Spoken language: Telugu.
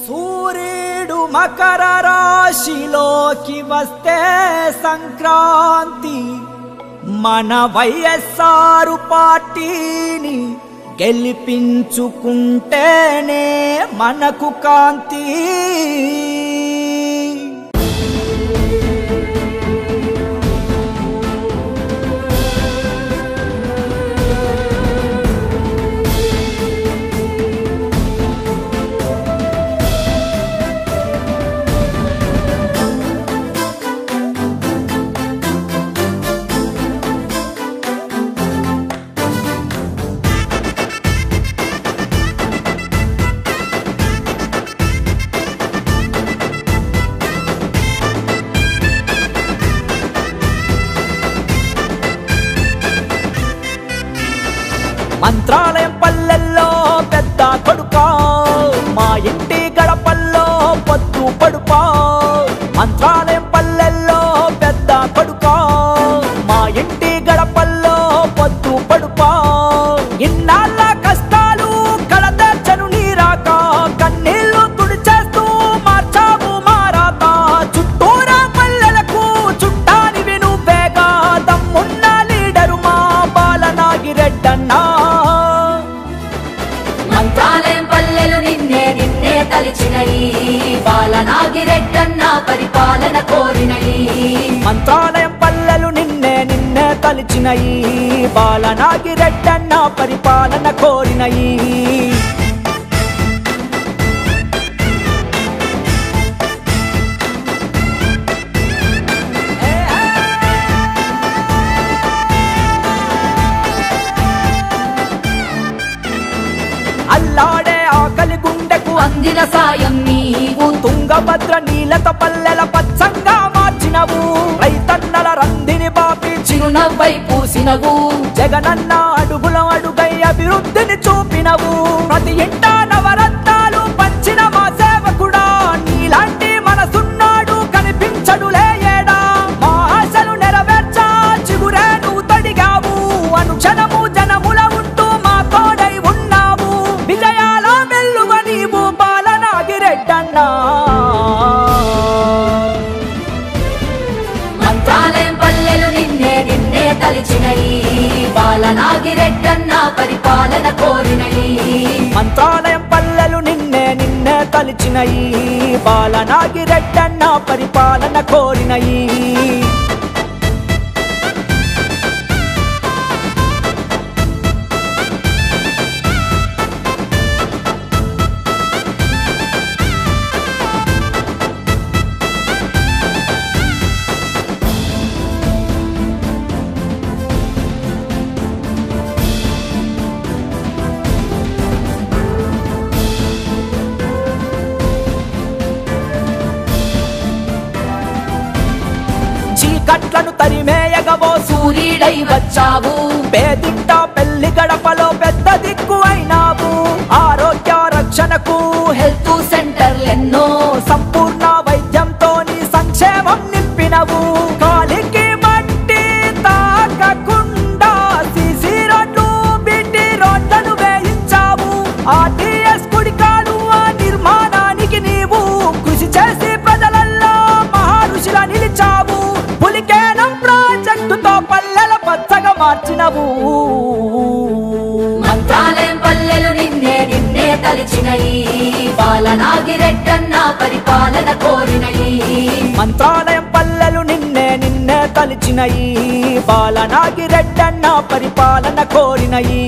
సూర్యుడు మకర రాశిలోకి వస్తే సంక్రాంతి మన వైఎస్ఆర్ పార్టీని గెలిపించుకుంటేనే మనకు కాంతి. మంత్రాలయం పల్లెల్లో పెద్ద కొడుకా, మా ఇంటి గడపల్లో పొద్దు పడుపా. మంత్రాలయం పల్లెల్లో పెద్ద కొడుకా, మా ఇంటి గడపల్లో పొద్దు పడుపా. ఇన్నాళ్ళ కష్టాలు కలదర్చను నీరాక, కన్నీళ్లు తుడిచేస్తూ మార్చావు మారాత. చుట్టూరా పల్లెలకు చుట్టానివి నువ్వేగా, దమ్మున్న లీడరు మా బాలనాగిరెడ్డన్నా. మంత్రాలయం పల్లెలు నిన్నే నిన్నే తలిచినయి, బాలనాగిరెడ్డన్న పరిపాలన కోరినయి. మంత్రాలయం పల్లెలు నిన్నే నిన్నే తలిచినయి, బాలనాగిరెడ్డన్న పరిపాలన కోరినయి. అల్లాడే ఆకలి గుండెకు అందిన సాయం నీవు, తుంగభద్ర నీలత పల్లెల పచ్చంగా మార్చినవు. రైతన్నల రందిని బాపి చిరునవ్వై పూసినవు, జగనన్న అడుగుల అడుగై అభివృద్ధిని చూపినవు. ప్రతి ఇంట నవరత్నాలు పంచిన మా సేవకుడా, నీలాంటి మనసున్నాడు కనిపించడులే ఏడా. మా ఆశలు నెరవేర్చా చిగురే నువ్వు తొడిగావు, అనుక్షణము జనముల ఉంటూ మా తోడై ఉన్నావు. విజయాల వెల్లువ నీవు బాలనాగిరెడ్డన్నా. మంత్రాలయం పల్లెలు నిన్నే నిన్నే తలిచినయి, బాలనాగిరెడ్డన్న పరిపాలన కోరినయి. మంత్రాలయం పల్లెలు నిన్నే నిన్నే తలిచినయి, బాలనాగిరెడ్డన్న పరిపాలన కోరినయి. చీకట్లను తరిమేయగవో సూర్యుడై వచ్చావు, పేదింట పెళ్లి గడపలో పెద్ద దిక్కు అయినావు. ఆరోగ్య రక్షణకు హెల్త్ సెంటర్లెన్నో, సంపూర్ణ వైద్యంతో నీ సంక్షేమం నింపినవు. కాలికి మట్టి తాకకుండా సీసీ రోడ్లు బీటీ రోడ్లను వేయించావు. ఆర్టీఎస్ కుడికాలు ఆ నిర్మాణానికి నీవు కృషి చేసి ప్రజలల్లో మహారుషిలా నిలిచావు. పులికేనం ప్రాజెక్టుతో పల్లెల పచ్చగా మార్చినవు. మంత్రాలయం పల్లెలు నిన్నే నిన్నే తలిచినయి, బాలనాగిరెడ్డన్న పరిపాలన కోరినయి. మంత్రాలయం పల్లెలు నిన్నే నిన్నే తలిచినయి, బాలనాగిరెడ్డన్న పరిపాలన కోరినయి.